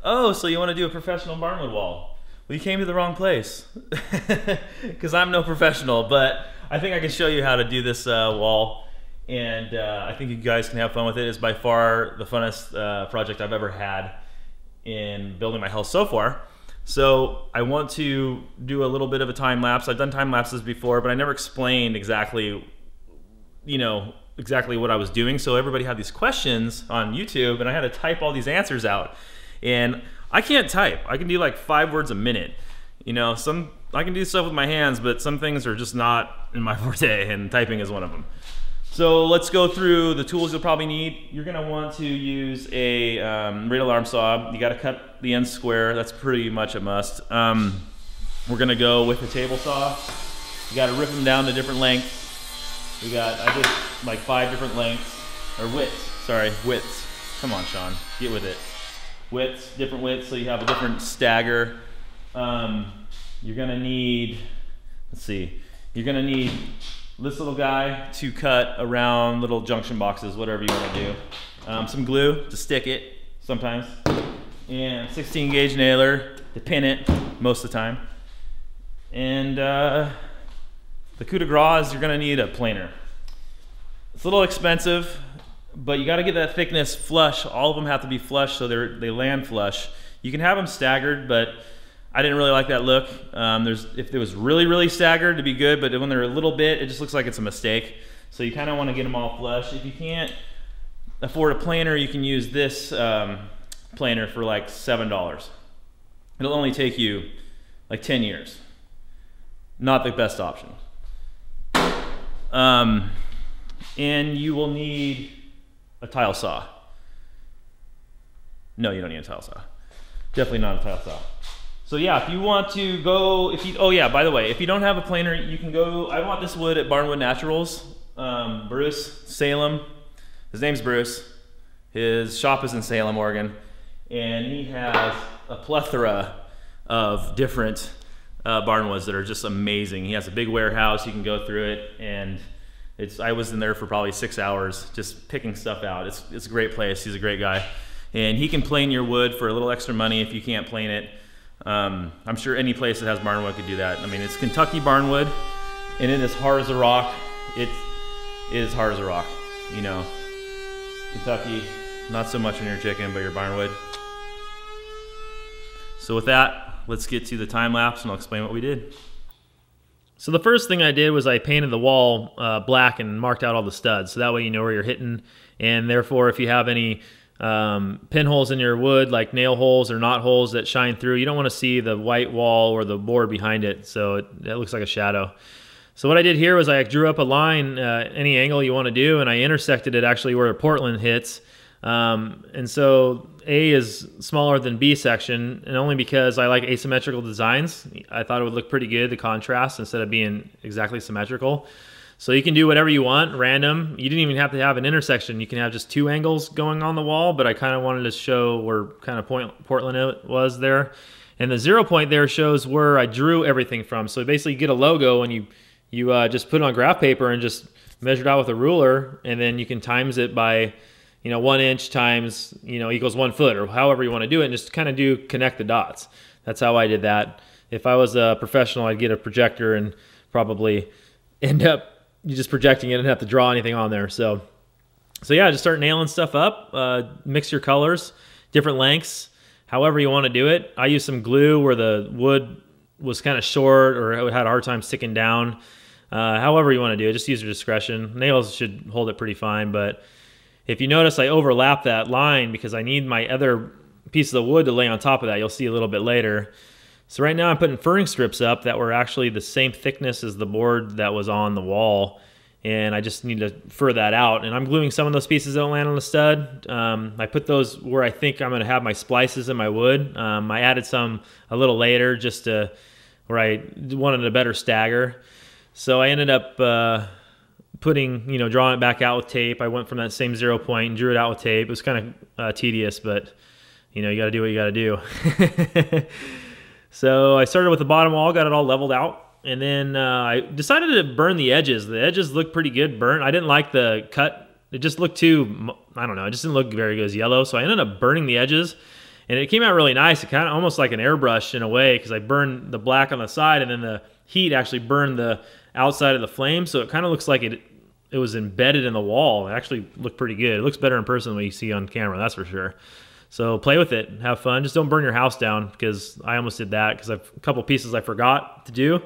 Oh, so you want to do a professional Barnwood wall? Well, you came to the wrong place, because I'm no professional, but I think I can show you how to do this wall, and I think you guys can have fun with it. It's by far the funnest project I've ever had in building my house so far. So I want to do a little bit of a time lapse. I've done time lapses before, but I never explained exactly, exactly what I was doing. So everybody had these questions on YouTube, and I had to type all these answers out. And I can't type. I can do like 5 words a minute. I can do stuff with my hands, but some things are just not in my forte, and typing is one of them. So let's go through the tools you'll probably need. You're gonna want to use a radial arm saw. You gotta cut the ends square. That's pretty much a must. We're gonna go with a table saw. You gotta rip them down to different lengths. I did like 5 different lengths, or widths. Come on, Shawn, get with it. Widths, different widths, so you have a different stagger. You're gonna need, you're gonna need this little guy to cut around little junction boxes, whatever you want to do. Some glue to stick it sometimes, and 16 gauge nailer to pin it most of the time. And the coup de grace is you're going to need a planer. It's a little expensive, but you got to get that thickness flush. All of them have to be flush, so they land flush. You can have them staggered, but I didn't really like that look. If it was really, really staggered, to be good, but when they're a little bit, it just looks like it's a mistake. So you kind of want to get them all flush. If you can't afford a planer, you can use this planer for like $7. It'll only take you like 10 years. Not the best option. And you will need a tile saw. No, you don't need a tile saw. Definitely not a tile saw. So yeah, if you want to go, oh yeah, by the way, if you don't have a planer, you can go, I bought this wood at Barnwood Naturals. Bruce, Salem, his name's Bruce. His shop is in Salem, Oregon. And he has a plethora of different barnwoods that are just amazing. He has a big warehouse, you can go through it, and I was in there for probably 6 hours just picking stuff out. It's a great place, he's a great guy. And he can plane your wood for a little extra money if you can't plane it. I'm sure any place that has barnwood could do that. I mean, it's Kentucky barnwood, and it is hard as a rock. It is hard as a rock, Kentucky, not so much on your chicken, but your barnwood. So with that, let's get to the time lapse, and I'll explain what we did. So the first thing I did was I painted the wall black and marked out all the studs, so that way you know where you're hitting, and therefore if you have any pinholes in your wood, like nail holes or knot holes that shine through, you don't want to see the white wall or the board behind it, so it looks like a shadow. So what I did here was I drew up a line, any angle you want to do, and I intersected it actually where Portland hits. And so A is smaller than B section, and only because I like asymmetrical designs. I thought it would look pretty good, the contrast, instead of being exactly symmetrical. So you can do whatever you want, random. You didn't even have to have an intersection. You can have just 2 angles going on the wall, but I kind of wanted to show where kind of Portland it was there. And the 0 point there shows where I drew everything from. So basically you get a logo, and you just put it on graph paper and just measure it out with a ruler, and then you can times it by 1 inch times equals 1 foot, or however you want to do it, and just kind of connect the dots. That's how I did that. If I was a professional, I'd get a projector and probably end up just projecting it and have to draw anything on there. So yeah, just start nailing stuff up. Mix your colors, different lengths, however you want to do it. I used some glue where the wood was kind of short or it had a hard time sticking down. However you want to do it, just use your discretion. Nails should hold it pretty fine, but if you notice, I overlap that line because I need my other piece of the wood to lay on top of that. You'll see a little bit later. So right now I'm putting furring strips up that were actually the same thickness as the board that was on the wall, and I just need to fur that out. And I'm gluing some of those pieces that don't land on the stud. I put those where I think I'm going to have my splices in my wood. I added some a little later just to where I wanted a better stagger. So I ended up drawing it back out with tape. I went from that same 0 point and drew it out with tape. It was kind of tedious, but you got to do what you got to do. So I started with the bottom wall, got it all leveled out, and then I decided to burn the edges. The edges looked pretty good burnt. I didn't like the cut. It just looked too, I don't know, it just didn't look very good as yellow, so I ended up burning the edges. And it came out really nice. It kind of almost like an airbrush in a way, because I burned the black on the side and then the heat actually burned the outside of the flame. So it kind of looks like it was embedded in the wall. It actually looked pretty good. It looks better in person than what you see on camera, that's for sure. So play with it, have fun. Just don't burn your house down, because I almost did that because I've a couple pieces I forgot to do,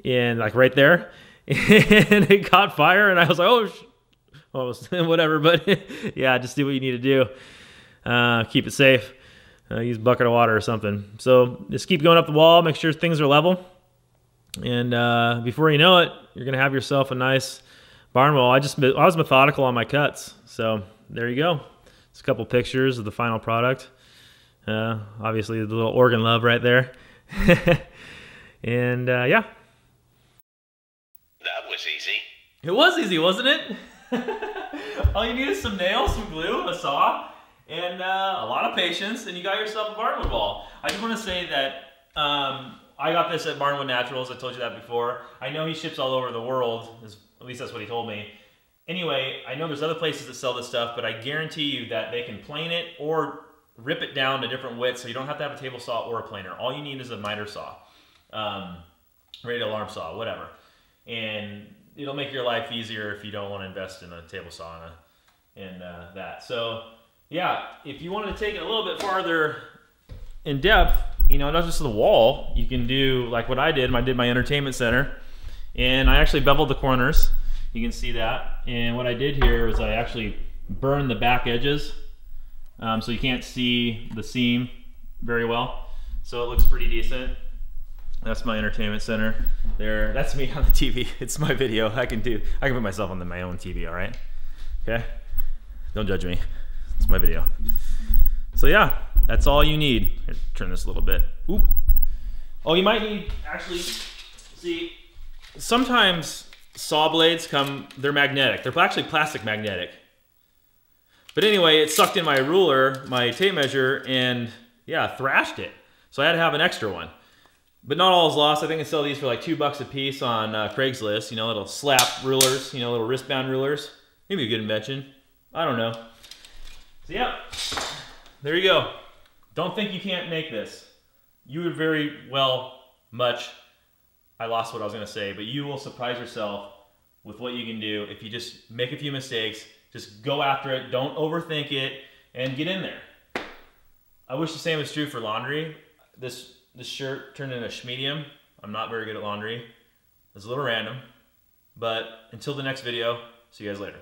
and like right there, and it caught fire, and I was like, oh, almost whatever. But yeah, just do what you need to do. Keep it safe. Use a bucket of water or something. So just keep going up the wall. Make sure things are level, and before you know it, you're gonna have yourself a nice barn wall. I was methodical on my cuts, so there you go. It's a couple pictures of the final product. Obviously, the little organ love right there. And yeah. That was easy. It was easy, wasn't it? All you need is some nails, some glue, a saw, and a lot of patience, and you got yourself a Barnwood wall. I just want to say that I got this at Barnwood Naturals. I told you that before. I know he ships all over the world. At least that's what he told me. Anyway, I know there's other places that sell this stuff, but I guarantee you that they can plane it or rip it down to different widths, so you don't have to have a table saw or a planer. All you need is a miter saw, radial alarm saw, whatever. And it'll make your life easier if you don't want to invest in a table saw and that. So yeah, if you wanted to take it a little bit farther in depth, you know, not just the wall, you can do like what I did. I did my entertainment center, and I actually beveled the corners. You can see that. And what I did here was I actually burned the back edges, so you can't see the seam very well. So it looks pretty decent. That's my entertainment center there. That's me on the TV. It's my video. I can put myself on my own TV, all right? Okay? Don't judge me. It's my video. So yeah, that's all you need. Here, turn this a little bit. Oop. Oh, you might need, actually, see, sometimes saw blades they're magnetic. They're actually plastic magnetic. But anyway, it sucked in my ruler, my tape measure, and yeah, thrashed it. So I had to have an extra one. But not all is lost. I think I sell these for like $2 a piece on Craigslist. You know, little slap rulers, you know, little wristband rulers. Maybe a good invention. I don't know. So yeah, there you go. Don't think you can't make this. You would very well I lost what I was going to say, but you will surprise yourself with what you can do if you just make a few mistakes. Just go after it. Don't overthink it, and get in there. I wish the same was true for laundry. This shirt turned into a schmedium. I'm not very good at laundry. It's a little random, but until the next video, see you guys later.